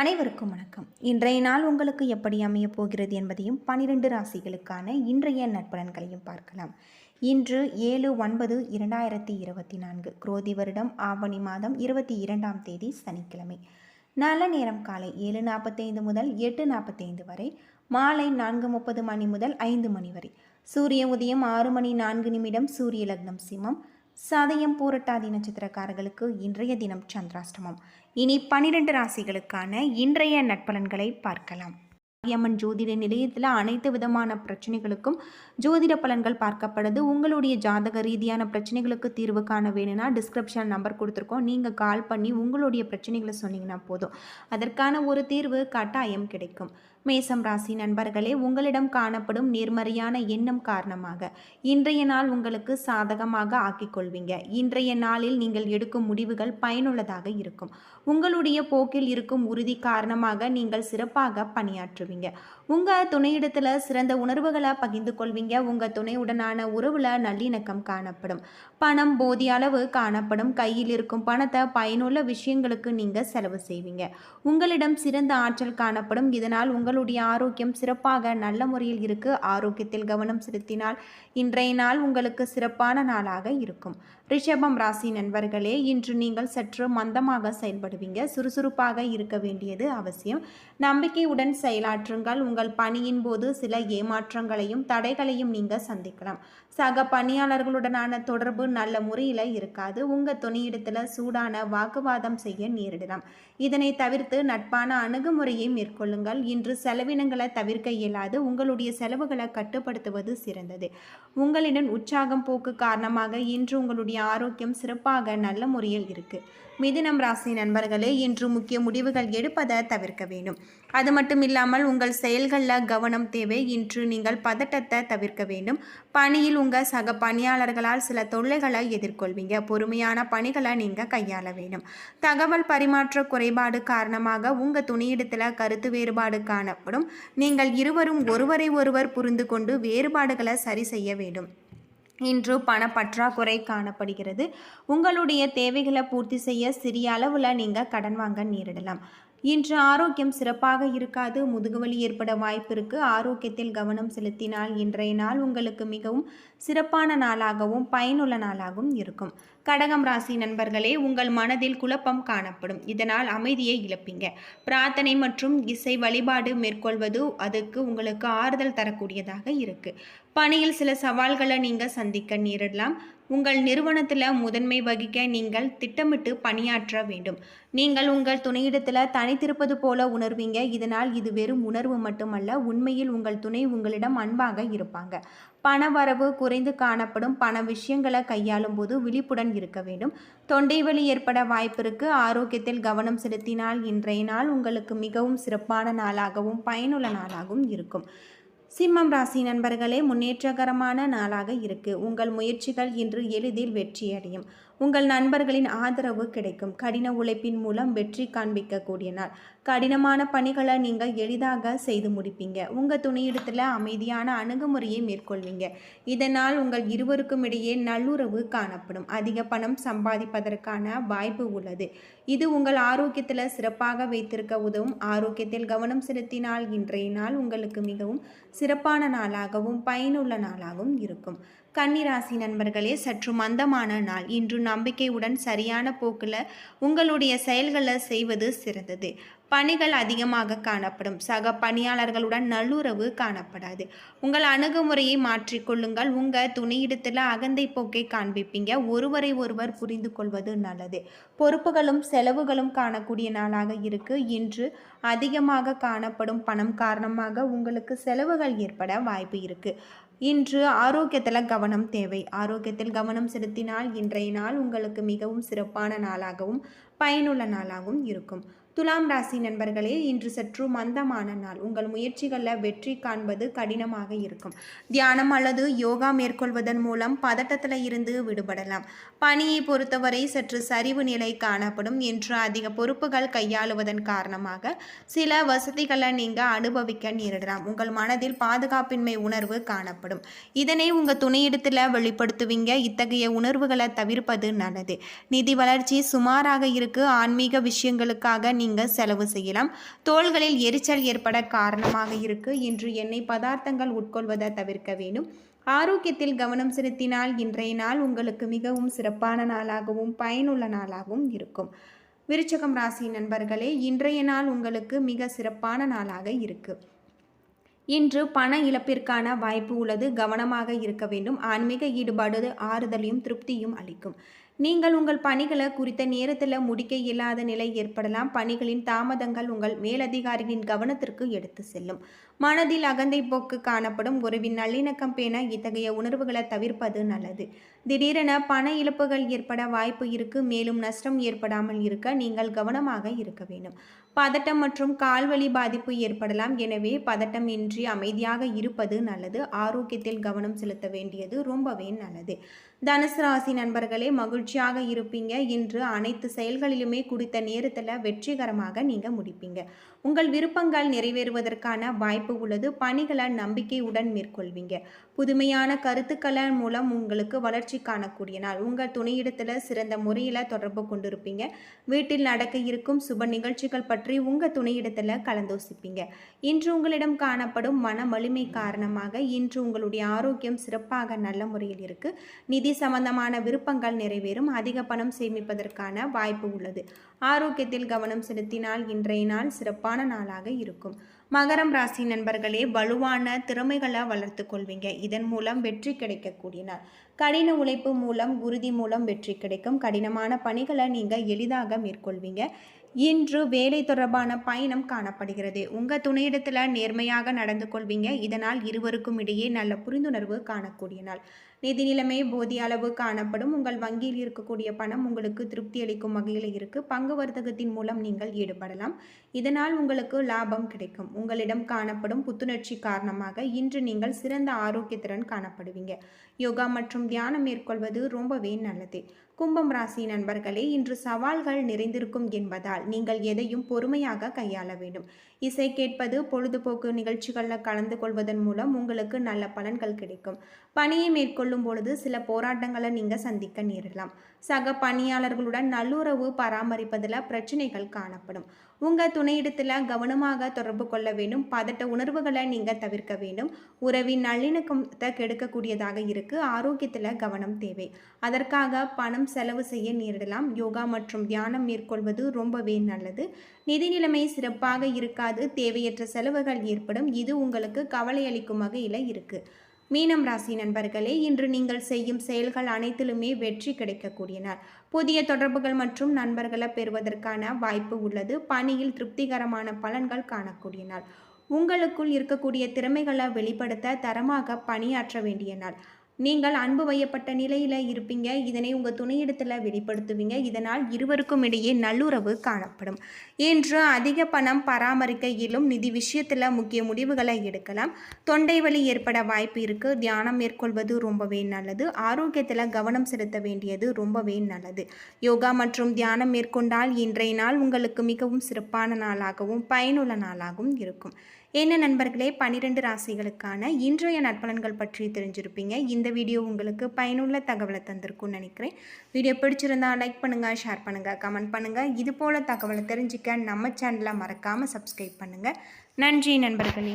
அனைவருக்கும் வணக்கம். இன்றைய நாள் உங்களுக்கு எப்படி அமையப் போகிறது என்பதையும் 12 ராசிகளுக்கான இன்றைய நற்பலன்களையும் பார்க்கலாம். இன்று 7/9/2024 குரோதி வருடம் ஆவணி மாதம் 22ஆம் தேதி சனிக்கிழமை. நல்ல நேரம் காலை 7:45 முதல் 8:45 வரை, மாலை 4:30 மணி முதல் 5 மணி வரை. சூரிய உதயம் 6 மணி 4 நிமிடம். சூரிய லக்னம் சிம்மம். சதயம் பூரட்டாதி நட்சத்திரக்காரர்களுக்கு இன்றைய தினம் சந்திராஷ்டமம். இனி 12 ராசிகளுக்கான இன்றைய நட்பலன்களை பார்க்கலாம். அம்மன் ஜோதிட நிலையத்தில் அனைத்து விதமான பிரச்சனைகளுக்கும் ஜோதிட பலன்கள் பார்க்கப்படுது. உங்களுடைய ஜாதக ரீதியான பிரச்சனைகளுக்கு தீர்வு காண வேணும்னா டிஸ்கிரிப்ஷன் நம்பர் கொடுத்துருக்கோம். நீங்கள் கால் பண்ணி உங்களுடைய பிரச்சனைகளை சொன்னீங்கன்னா போதும், அதற்கான ஒரு தீர்வு கட்டாயம் கிடைக்கும். மேசம் ராசி நண்பர்களே, உங்களிடம் காணப்படும் நேர்மறையான எண்ணம் காரணமாக இன்றைய நாள் உங்களுக்கு சாதகமாக ஆக்கிக்கொள்வீங்க. இன்றைய நாளில் நீங்கள் எடுக்கும் முடிவுகள் பயனுள்ளதாக இருக்கும். உங்களுடைய போக்கில் இருக்கும் உறுதி காரணமாக நீங்கள் சிறப்பாக பணியாற்றுவீங்க. உங்கள் துணையிடத்தில் சிறந்த உணர்வுகளை பகிர்ந்து கொள்வீங்க. உங்கள் துணையுடனான உறவுல நல்லிணக்கம் காணப்படும். பணம் போதிய அளவு காணப்படும். கையில் இருக்கும் பணத்தை பயனுள்ள விஷயங்களுக்கு நீங்கள் செலவு செய்வீங்க. உங்களிடம் சிறந்த ஆற்றல் காணப்படும். இதனால் உங்களுடைய ஆரோக்கியம் சிறப்பாக நல்ல முறையில் இருக்கு. ஆரோக்கியத்தில் கவனம் செலுத்தினால் இன்றைய நாள் உங்களுக்கு சிறப்பான நாளாக இருக்கும். ரிஷபம் ராசி நண்பர்களே, இன்று நீங்கள் சற்று மந்தமாக செயல்படுவீங்க. சுறுசுறுப்பாக இருக்க வேண்டியது அவசியம். நம்பிக்கையுடன் செயலாற்றுங்கள். உங்கள் பணியின் போது சில ஏமாற்றங்களையும் தடைகளையும் நீங்கள் சந்திக்கலாம். சக பணியாளர்களுடனான தொடர்பு நல்ல முறையில் இருக்காது. உங்கள் துணையிடத்தில் சூடான வாக்குவாதம் செய்ய நேரிடலாம். இதனை தவிர்த்து நட்பான அணுகுமுறையை மேற்கொள்ளுங்கள். இன்று செலவினங்களை தவிர்க்க இயலாது. உங்களுடைய செலவுகளை கட்டுப்படுத்துவது சிறந்தது. உங்களிடம் உற்சாகம் போக்கு காரணமாக இன்று உங்களுடைய ஆரோக்கியம் சிறப்பாக நல்ல முறையில் இருக்கு. மிதுனம் ராசி நண்பர்களே, இன்று முக்கிய முடிவுகள் எடுப்பதை தவிர்க்க வேண்டும். அது மட்டும் இல்லாமல் உங்கள் செயல்களில் கவனம் தேவை. இன்று நீங்கள் பதட்டத்தை தவிர்க்க வேண்டும். பணியில் உங்கள் சக பணியாளர்களால் சில தொல்லைகளை எதிர்கொள்வீங்க. பொறுமையான பணிகளை நீங்கள் கையாள வேண்டும். தகவல் பரிமாற்ற குறைபாடு காரணமாக உங்கள் துணையிடத்தில் கருத்து வேறுபாடு காணப்படும். நீங்கள் இருவரும் ஒருவரை ஒருவர் புரிந்து கொண்டு வேறுபாடுகளை சரி செய்ய வேண்டும். இன்று பணப்பற்றாக்குறை காணப்படுகிறது. உங்களுடைய தேவைகளை பூர்த்தி செய்ய சிறிய அளவில் நீங்கள் கடன் வாங்க நேரிடலாம். இன்று ஆரோக்கியம் சிறப்பாக இருக்காது. முதுகுவலி ஏற்பட வாய்ப்பு இருக்கு. ஆரோக்கியத்தில் கவனம் செலுத்தினால் இன்றைய நாள் உங்களுக்கு மிகவும் சிறப்பான நாளாகவும் பயனுள்ள நாளாகவும் இருக்கும். கடகம் ராசி நண்பர்களே, உங்கள் மனதில் குழப்பம் காணப்படும். இதனால் அமைதியை இழப்பீங்க. பிரார்த்தனை மற்றும் இசை வழிபாடு மேற்கொள்வது அதுக்கு உங்களுக்கு ஆறுதல் தரக்கூடியதாக இருக்கு. பணியில் சில சவால்களை நீங்கள் சந்திக்க நேரிடலாம். உங்கள் நிறுவனத்தில் முதன்மை வகிக்க நீங்கள் திட்டமிட்டு பணியாற்ற வேண்டும். நீங்கள் உங்கள் துணையிடத்தில் தனித்திருப்பது போல உணர்வீங்க. இதனால் இது வெறும் உணர்வு மட்டுமல்ல, உண்மையில் உங்கள் துணை உங்களிடம் அன்பாக இருப்பாங்க. பண வரவு குறைந்து காணப்படும். பண விஷயங்களை கையாளும் போது விழிப்புடன் இருக்க வேண்டும். தொண்டை வலி ஏற்பட வாய்ப்பிருக்கு. ஆரோக்கியத்தில் கவனம் செலுத்தினால் இன்றைய நாள் உங்களுக்கு மிகவும் சிறப்பான நாளாகவும் பயனுள்ள நாளாகவும் இருக்கும். சிம்மம் ராசி நண்பர்களே, முன்னேற்றகரமான நாளாக இருக்கு. உங்கள் முயற்சிகள் இன்று எளிதில் வெற்றியடையும். உங்கள் நண்பர்களின் ஆதரவு கிடைக்கும். கடின உழைப்பின் மூலம் வெற்றி காண்பிக்கக்கூடிய நாள். கடினமான பணிகளை நீங்கள் எளிதாக செய்து முடிப்பீங்க. உங்கள் துணையிடத்தில் அமைதியான அணுகுமுறையை மேற்கொள்வீங்க. இதனால் உங்கள் இருவருக்கும் இடையே நல்லுறவு காணப்படும். அதிக பணம் சம்பாதிப்பதற்கான வாய்ப்பு உள்ளது. இது உங்கள் ஆரோக்கியத்தில் சிறப்பாக வைத்திருக்க உதவும். ஆரோக்கியத்தில் கவனம் செலுத்தினால் இன்றைய நாள் உங்களுக்கு மிகவும் சிறப்பான நாளாகவும் பயனுள்ள நாளாகவும் இருக்கும். கன்னிராசி நண்பர்களே, சற்று மந்தமான நாள். இன்று நம்பிக்கையுடன் சரியான போக்கில் உங்களுடைய செயல்களை செய்வது சிறந்தது. பணிகள் அதிகமாக காணப்படும். சக பணியாளர்களுடன் நல்லுறவு காணப்படாது. உங்கள் அணுகுமுறையை மாற்றிக்கொள்ளுங்கள். உங்கள் துணையிடத்தில் அகந்தை போக்கை காண்பிப்பீங்க. ஒருவரை ஒருவர் புரிந்து கொள்வது நல்லது. பொறுப்புகளும் செலவுகளும் காணக்கூடிய நாளாக இருக்கு. இன்று அதிகமாக காணப்படும் பணம் காரணமாக உங்களுக்கு செலவுகள் ஏற்பட வாய்ப்பு இருக்கு. இன்று ஆரோக்கியத்தில் கவனம் தேவை. ஆரோக்கியத்தில் கவனம் செலுத்தினால் இன்றைய நாள் உங்களுக்கு மிகவும் சிறப்பான நாளாகவும் பயனுள்ள நாளாகவும் இருக்கும். துலாம் ராசி நண்பர்களே, இன்று சற்று மந்தமான நாள். உங்கள் முயற்சிகளில் வெற்றி காண்பது கடினமாக இருக்கும். தியானம் அல்லது யோகா மேற்கொள்வதன் மூலம் பதட்டத்தில் இருந்து விடுபடலாம். பணியை பொறுத்தவரை சற்று சரிவு நிலை காணப்படும். இன்று அதிக பொறுப்புகள் கையாளுவதன் காரணமாக சில வசதிகளை நீங்கள் அனுபவிக்க நேரிடலாம். உங்கள் மனதில் பாதுகாப்பின்மை உணர்வு காணப்படும். இதனை உங்கள் துணையிடத்தில் வெளிப்படுத்துவீங்க. இத்தகைய உணர்வுகளை தவிர்ப்பது நல்லது. நிதி வளர்ச்சி சுமாராக இருக்க கோவிலுக்கு ஆன்மீக விஷயங்களுக்காக நீங்கள் செலவு செய்யலாம். தோள்களில் எரிச்சல் ஏற்பட காரணமாக இருக்கு. இன்று எண்ணெய் பதார்த்தங்கள் உட்கொள்வதை தவிர்க்க வேண்டும். ஆரோக்கியத்தில் கவனம் செலுத்தினால் இன்றைய நாள் உங்களுக்கு மிகவும் சிறப்பான நாளாகவும் பயனுள்ள நாளாகவும் இருக்கும். விருச்சிகம் ராசி நண்பர்களே, இன்றைய நாள் உங்களுக்கு மிக சிறப்பான நாளாக இருக்கு. இன்று பண இழப்பிற்கான வாய்ப்பு உள்ளது. கவனமாக இருக்க வேண்டும். ஆன்மீக ஈடுபாடு ஆறுதலையும் திருப்தியும் அளிக்கும். நீங்கள் உங்கள் பணிகளை குறித்த நேரத்தில் முடிக்க இயலாத நிலை ஏற்படலாம். பணிகளின் தாமதங்கள் உங்கள் மேலதிகாரிகளின் கவனத்திற்கு எடுத்து செல்லும். மனதில் அகந்தை போக்கு காணப்படும். உறவின் நல்லிணக்கம் பேண இத்தகைய உணர்வுகளை தவிர்ப்பது நல்லது. திடீரென பண இழப்புகள் ஏற்பட வாய்ப்பு இருக்கு. மேலும் நஷ்டம் ஏற்படாமல் இருக்க நீங்கள் கவனமாக இருக்க வேண்டும். பதட்டம் மற்றும் கால்வலி பாதிப்பு ஏற்படலாம். எனவே பதட்டம் இன்றி அமைதியாக இருப்பது நல்லது. ஆரோக்கியத்தில் கவனம் செலுத்த வேண்டியது ரொம்பவே நல்லது. தனுசு ராசி நண்பர்களே, மகிழ்ச்சியாக இருப்பீங்க. இன்று அனைத்து செயல்களிலுமே குறித்த நேரத்தில் வெற்றிகரமாக நீங்கள் முடிப்பீங்க. உங்கள் விருப்பங்கள் நிறைவேறுவதற்கான வாய்ப்பு உள்ளது. பணிகளை நம்பிக்கையுடன் மேற்கொள்வீங்க. புதுமையான கருத்துக்களை மூலம் உங்களுக்கு வளர்ச்சி காணக்கூடிய நாள். உங்கள் துணையிடத்தில் சிறந்த முறையில் தொடர்பு கொண்டிருப்பீங்க. வீட்டில் நடக்க இருக்கும் சுப நிகழ்ச்சிகள் பற்றி உங்கள் துணையிடத்தில் கலந்தோசிப்பீங்க. இன்று உங்களிடம் காணப்படும் மன வலிமை காரணமாக இன்று உங்களுடைய ஆரோக்கியம் சிறப்பாக நல்ல முறையில் இருக்கு. நிதி சம்பந்தமான விருப்பங்கள் நிறைவேறும். அதிக பணம் சேமிப்பதற்கான வாய்ப்பு உள்ளது. ஆரோக்கியத்தில் கவனம் செலுத்தினால் இன்றைய நாள் சிறப்பான நாளாக இருக்கும். மகரம் ராசி நண்பர்களே, வலுவான திறமைகளை வளர்த்து கொள்வீங்க. இதன் மூலம் வெற்றி கிடைக்கக்கூடிய நாள். கடின உழைப்பு மூலம் உறுதி மூலம் வெற்றி கிடைக்கும். கடினமான பணிகளை நீங்கள் எளிதாக மேற்கொள்வீங்க. இன்று வேலை தொடர்பான பயணம் காணப்படுகிறது. உங்கள் துணையிடத்தில் நேர்மையாக நடந்து கொள்வீங்க. இதனால் இருவருக்கும் இடையே நல்ல புரிந்துணர்வு காணக்கூடிய நாள். நிதி நிலைமை போதிய அளவு காணப்படும். உங்கள் வங்கியில் இருக்கக்கூடிய பணம் உங்களுக்கு திருப்தி அளிக்கும் வகையில் இருக்கு. பங்கு வர்த்தகத்தின் மூலம் நீங்கள் ஈடுபடலாம். இதனால் உங்களுக்கு லாபம் கிடைக்கும். உங்களிடம் காணப்படும் புத்துணர்ச்சி காரணமாக இன்று நீங்கள் சிறந்த ஆரோக்கியத்துடன் காணப்படுவீங்க. யோகா மற்றும் தியானம் மேற்கொள்வது ரொம்பவே நல்லது. கும்பம் ராசி நண்பர்களே, இன்று சவால்கள் நிறைந்திருக்கும் என்பதால் நீங்கள் எதையும் பொறுமையாக கையாள வேண்டும். இசை கேட்பது, பொழுதுபோக்கு நிகழ்ச்சிகளில் கலந்து கொள்வதன் மூலம் உங்களுக்கு நல்ல பலன்கள் கிடைக்கும். பணியை மேற்கொள்ளும் பொழுது சில போராட்டங்களை நீங்கள் சந்திக்க நேரலாம். சக பணியாளர்களுடன் நல்லுறவு பராமரிப்பதில் பிரச்சனைகள் காணப்படும். உங்கள் துணையிடத்தில் கவனமாக தொடர்பு கொள்ள வேண்டும். பதட்ட உணர்வுகளை நீங்கள் தவிர்க்க வேண்டும். உறவின் நல்லிணக்கத்தை கெடுக்கக்கூடியதாக இருக்கு. ஆரோக்கியத்தில் கவனம் தேவை. அதற்காக பணம் செலவு செய்ய நேரிடலாம். யோகா மற்றும் தியானம் மேற்கொள்வது ரொம்பவே நல்லது. நிதி நிலைமை சிறப்பாக இருக்காது. தேவையற்ற செலவுகள் ஏற்படும். இது உங்களுக்கு கவலை அளிக்கும் வகையில் இருக்கு. மீனம் ராசி நண்பர்களே, இன்று நீங்கள் செய்யும் செயல்கள் அனைத்திலுமே வெற்றி கிடைக்கக்கூடிய நாள். புதிய தொடர்புகள் மற்றும் நண்பர்களை பெறுவதற்கான வாய்ப்பு உள்ளது. பணியில் திருப்திகரமான பலன்கள் காணக்கூடிய நாள். உங்களுக்குள் இருக்கக்கூடிய திறமைகளை வெளிப்படுத்த தரமாக பணியாற்ற வேண்டிய நாள். நீங்கள் அன்பு வையப்பட்ட நிலையில் இருப்பீங்க. இதனை உங்கள் துணையிடத்தில் வெளிப்படுத்துவீங்க. இதனால் இருவருக்கும் இடையே நல்லுறவு காணப்படும். இன்று அதிக பணம் பராமரிக்க இயலும். நிதி விஷயத்தில் முக்கிய முடிவுகளை எடுக்கலாம். தொண்டை வலி ஏற்பட வாய்ப்பு இருக்குது. தியானம் மேற்கொள்வது ரொம்பவே நல்லது. ஆரோக்கியத்தில் கவனம் செலுத்த வேண்டியது ரொம்பவே நல்லது. யோகா மற்றும் தியானம் மேற்கொண்டால் இன்றைய நாள் உங்களுக்கு மிகவும் சிறப்பான நாளாகவும் பயனுள்ள நாளாகவும் இருக்கும். என்ன நண்பர்களே, 12 ராசிகளுக்கான இன்றைய நற்பலன்கள் பற்றி தெரிஞ்சிருப்பீங்க. இந்த வீடியோ உங்களுக்கு பயனுள்ள தகவலை தந்திருக்கும்னு நினைக்கிறேன். வீடியோ பிடிச்சிருந்தா லைக் பண்ணுங்கள், ஷேர் பண்ணுங்கள், கமெண்ட் பண்ணுங்கள். இது போல் தகவலை தெரிஞ்சுக்க நம்ம சேனலை மறக்காமல் சப்ஸ்கிரைப் பண்ணுங்கள். நன்றி நண்பர்களே.